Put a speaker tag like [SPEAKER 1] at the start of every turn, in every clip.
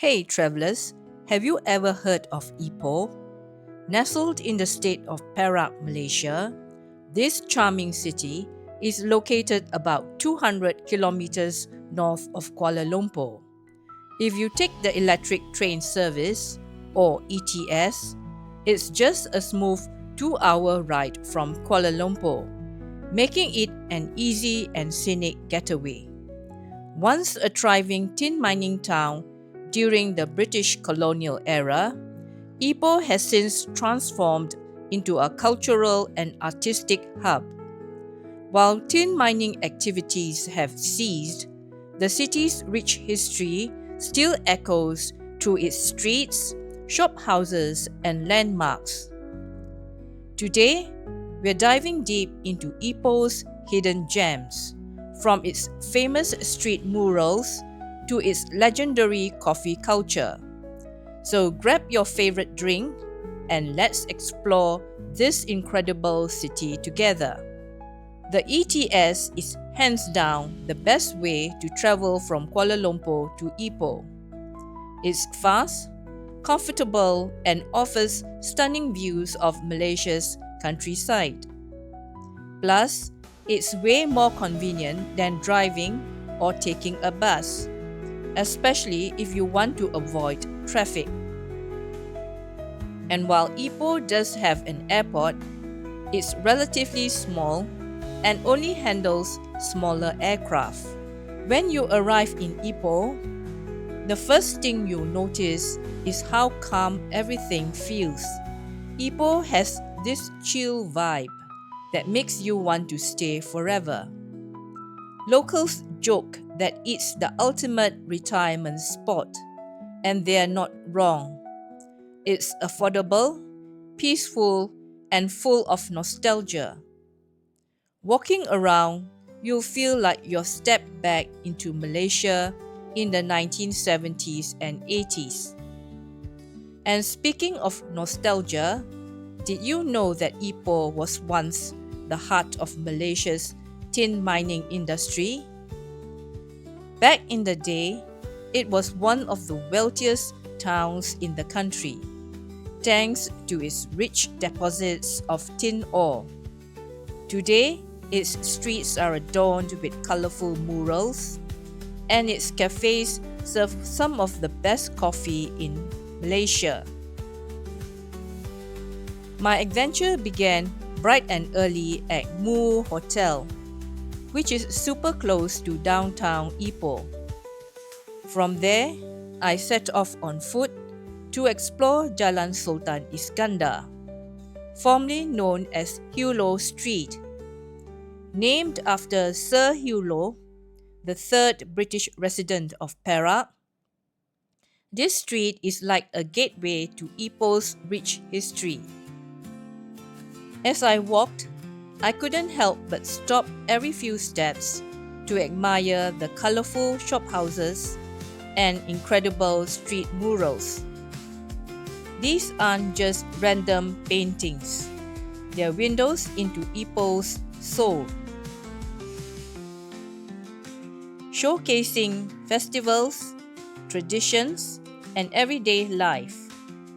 [SPEAKER 1] Hey travelers, have you ever heard of Ipoh? Nestled in the state of Perak, Malaysia, this charming city is located about 200 kilometers north of Kuala Lumpur. If you take the electric train service, or ETS, it's just a smooth 2-hour ride from Kuala Lumpur, making it an easy and scenic getaway. Once a thriving tin mining town during the British colonial era, Ipoh has since transformed into a cultural and artistic hub. While tin mining activities have ceased, the city's rich history still echoes through its streets, shophouses, and landmarks. Today, we're diving deep into Ipoh's hidden gems, from its famous street murals to its legendary coffee culture. So grab your favorite drink and let's explore this incredible city together. The ETS is hands down the best way to travel from Kuala Lumpur to Ipoh. It's fast, comfortable, and offers stunning views of Malaysia's countryside. Plus, it's way more convenient than driving or taking a bus, especially if you want to avoid traffic. And while Ipoh does have an airport, it's relatively small and only handles smaller aircraft. When you arrive in Ipoh, the first thing you'll notice is how calm everything feels. Ipoh has this chill vibe that makes you want to stay forever. Locals joke that it's the ultimate retirement spot, and they're not wrong. It's affordable, peaceful, and full of nostalgia. Walking around, you'll feel like you're stepped back into Malaysia in the 1970s and 80s. And speaking of nostalgia, did you know that Ipoh was once the heart of Malaysia's tin mining industry? Back in the day, it was one of the wealthiest towns in the country, thanks to its rich deposits of tin ore. Today, its streets are adorned with colorful murals, and its cafes serve some of the best coffee in Malaysia. My adventure began bright and early at Mu Hotel, which is super close to downtown Ipoh. From there, I set off on foot to explore Jalan Sultan Iskandar, formerly known as Hewlow Street. Named after Sir Hewlow, the third British resident of Perak, this street is like a gateway to Ipoh's rich history. As I walked, I couldn't help but stop every few steps to admire the colorful shophouses and incredible street murals. These aren't just random paintings, they're windows into Ipoh's soul, showcasing festivals, traditions, and everyday life.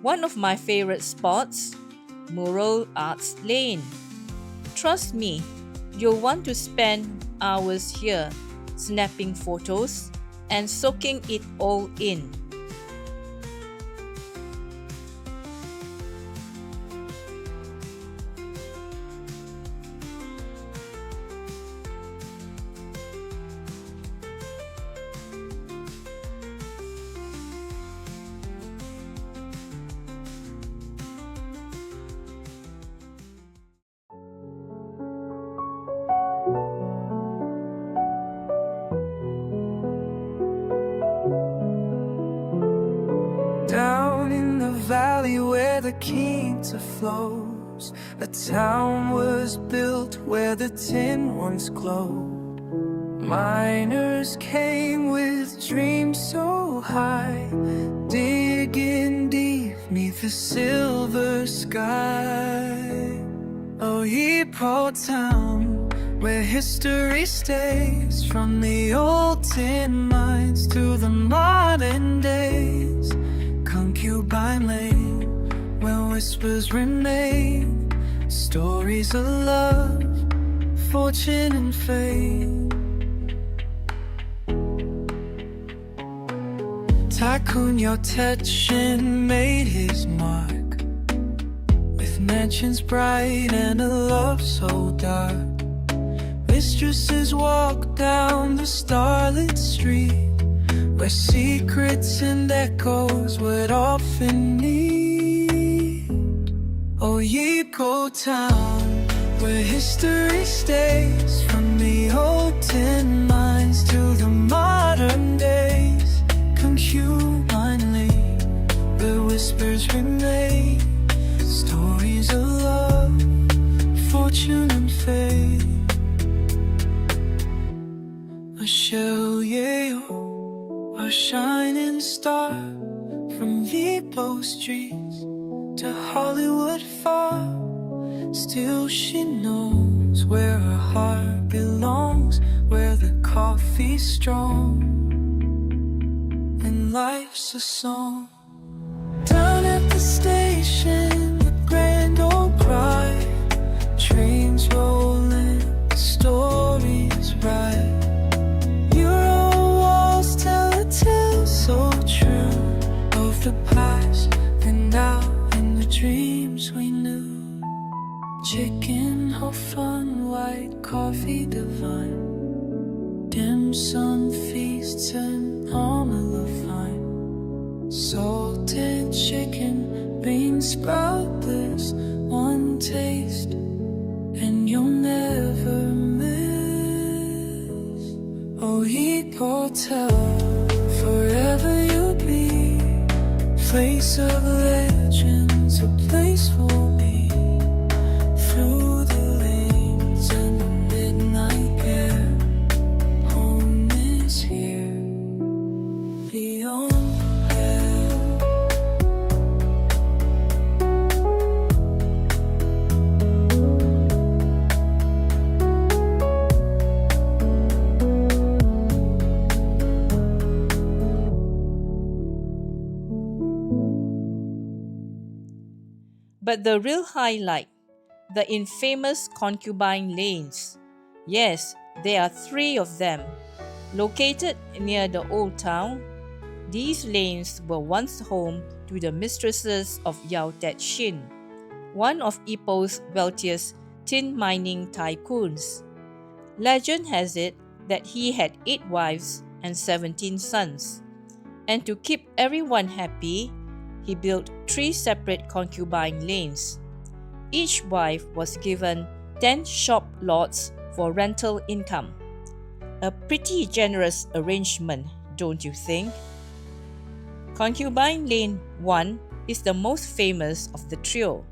[SPEAKER 1] One of my favorite spots, Mural Arts Lane. Trust me, you'll want to spend hours here snapping photos and soaking it all in.
[SPEAKER 2] Down in the valley where the Keita flows, a town was built where the tin once glowed. Miners came with dreams so high, digging deep neath the silver sky. Oh, Ipoh town, where history stays, from the old tin mines to the modern days. Concubine Lane, where whispers remain, stories of love, fortune and fame. Tycoon Yotechin made his mark, with mansions bright and a love so dark. Mistresses walk down the starlit street, where secrets and echoes would often meet. Oh, Ipoh town, where history stays, from the old tin mines to the modern days. Concubine Lane, where whispers remain, stories of love, fortune and fate. A shell, a shining star, from Ipoh streets to Hollywood far. Still she knows where her heart belongs, where the coffee's strong and life's a song. Down at the station, the grand old cry, trains rolling, stories write. Mural walls tell a tale so true of the past and now in the dreams we knew. Chicken hot fun, white coffee divine, dim sum feasts and omelette fine. Salted chicken, bean sprout bliss, one taste and you'll never miss. Oh, Ipoh town, forever you'll be, place of legends, a place we'll be. Through the lanes and the midnight air, home is here, beyond hell.
[SPEAKER 1] But the real highlight, the infamous Concubine Lanes. Yes, there are 3 of them. Located near the old town, these lanes were once home to the mistresses of Yao Tet-shin, one of Ipoh's wealthiest tin mining tycoons. Legend has it that he had 8 wives and 17 sons. And to keep everyone happy, he built 3 separate concubine lanes. Each wife was given 10 shop lots for rental income. A pretty generous arrangement, don't you think? Concubine Lane 1 is the most famous of the trio.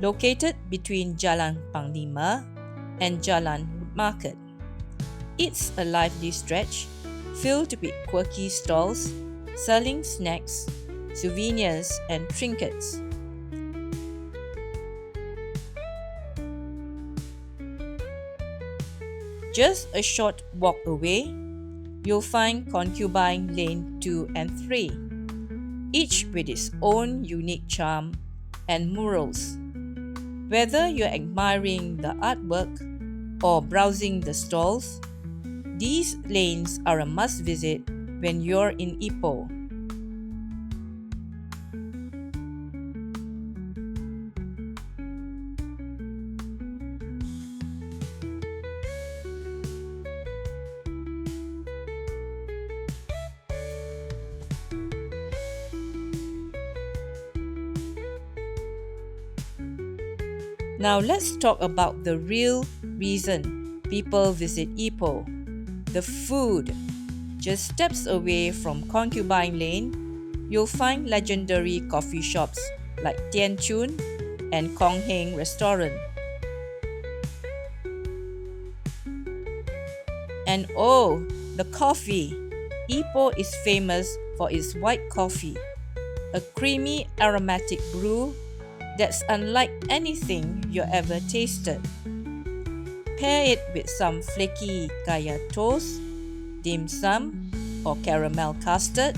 [SPEAKER 1] Located between Jalan Panglima and Jalan Market. It's a lively stretch filled with quirky stalls selling snacks, souvenirs and trinkets. Just a short walk away, you'll find Concubine Lane 2 and 3, each with its own unique charm and murals. Whether you're admiring the artwork or browsing the stalls, these lanes are a must-visit when you're in Ipoh. Now let's talk about the real reason people visit Ipoh, the food. Just steps away from Concubine Lane, you'll find legendary coffee shops like Tian Chun and Kong Heng Restaurant. And oh, the coffee! Ipoh is famous for its white coffee, a creamy aromatic brew that's unlike anything you ever tasted. Pair it with some flaky kaya toast, dim sum, or caramel custard,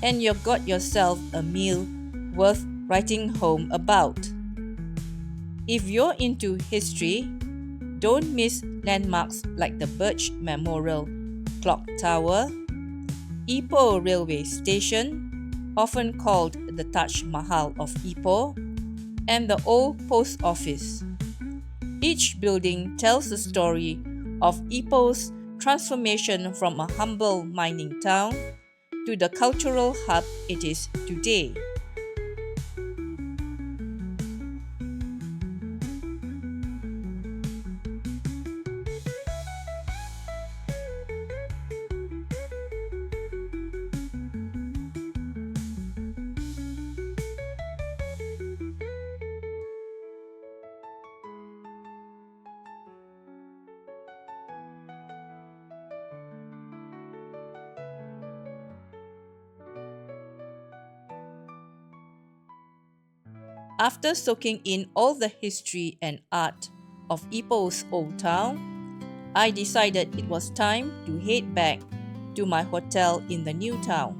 [SPEAKER 1] and you've got yourself a meal worth writing home about. If you're into history, don't miss landmarks like the Birch Memorial Clock Tower, Ipoh Railway Station, often called the Taj Mahal of Ipoh, and the old post office. Each building tells the story of Ipoh's transformation from a humble mining town to the cultural hub it is today. After soaking in all the history and art of Ipoh's old town, I decided it was time to head back to my hotel in the new town.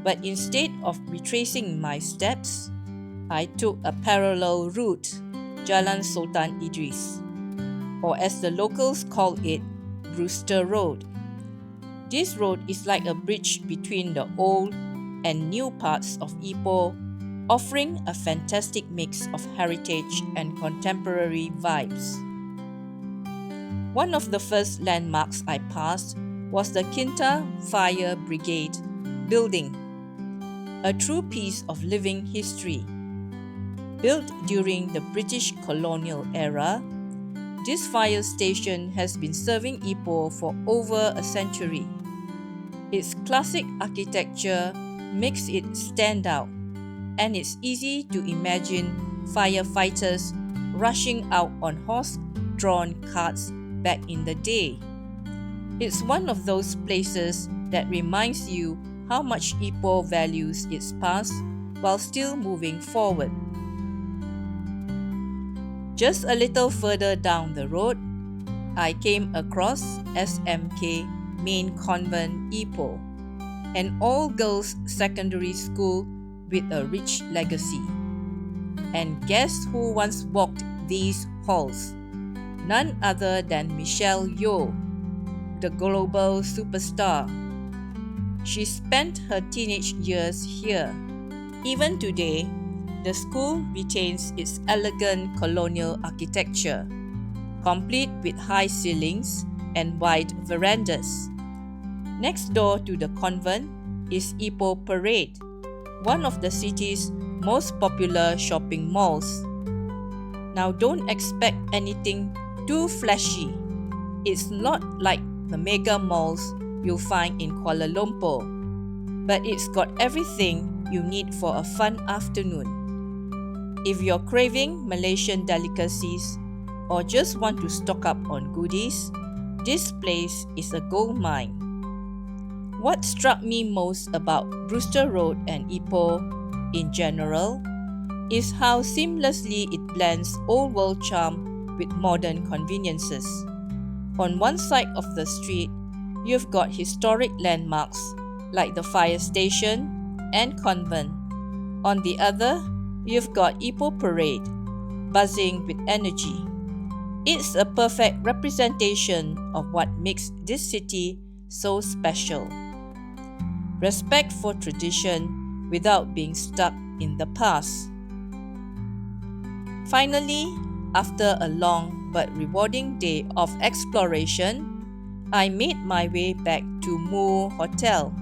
[SPEAKER 1] But instead of retracing my steps, I took a parallel route, Jalan Sultan Idris, or as the locals call it, Brewster Road. This road is like a bridge between the old and new parts of Ipoh, offering a fantastic mix of heritage and contemporary vibes. One of the first landmarks I passed was the Quinta Fire Brigade building, a true piece of living history. Built during the British colonial era, this fire station has been serving Ipoh for over a century. Its classic architecture makes it stand out, and it's easy to imagine firefighters rushing out on horse-drawn carts back in the day. It's one of those places that reminds you how much Ipoh values its past while still moving forward. Just a little further down the road, I came across SMK Main Convent Ipoh, an all-girls secondary school with a rich legacy. And guess who once walked these halls? None other than Michelle Yeoh, the global superstar. She spent her teenage years here. Even today, the school retains its elegant colonial architecture, complete with high ceilings and wide verandas. Next door to the convent is Ipoh Parade, one of the city's most popular shopping malls. Now don't expect anything too flashy. It's not like the mega malls you'll find in Kuala Lumpur, but it's got everything you need for a fun afternoon. If you're craving Malaysian delicacies or just want to stock up on goodies, this place is a gold mine. What struck me most about Brewster Road and Ipoh in general is how seamlessly it blends old world charm with modern conveniences. On one side of the street, you've got historic landmarks like the fire station and convent. On the other, you've got Ipoh Parade, buzzing with energy. It's a perfect representation of what makes this city so special. Respect for tradition without being stuck in the past. Finally, after a long but rewarding day of exploration, I made my way back to Moore Hotel.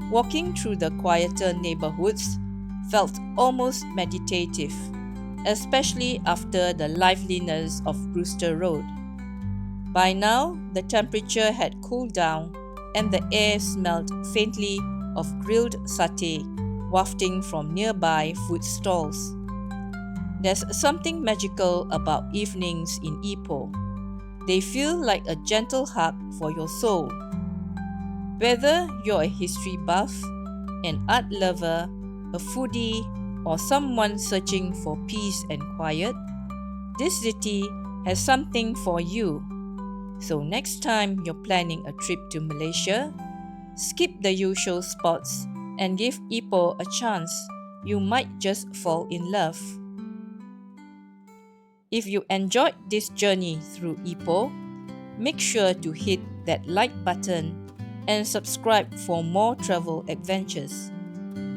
[SPEAKER 1] Walking through the quieter neighborhoods felt almost meditative, especially after the liveliness of Brewster Road. By now, the temperature had cooled down and the air smelled faintly of grilled satay wafting from nearby food stalls. There's something magical about evenings in Ipoh. They feel like a gentle hug for your soul. Whether you're a history buff, an art lover, a foodie, or someone searching for peace and quiet, this city has something for you. So next time you're planning a trip to Malaysia, skip the usual spots and give Ipoh a chance you might just fall in love. If you enjoyed this journey through Ipoh, make sure to hit that like button and subscribe for more travel adventures.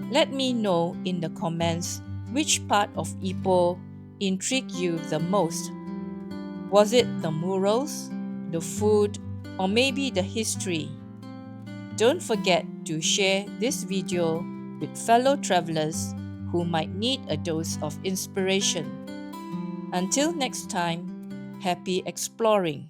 [SPEAKER 1] Let me know in the comments which part of Ipoh intrigued you the most. Was it the murals, the food, or maybe the history? Don't forget to share this video with fellow travelers who might need a dose of inspiration. Until next time, happy exploring!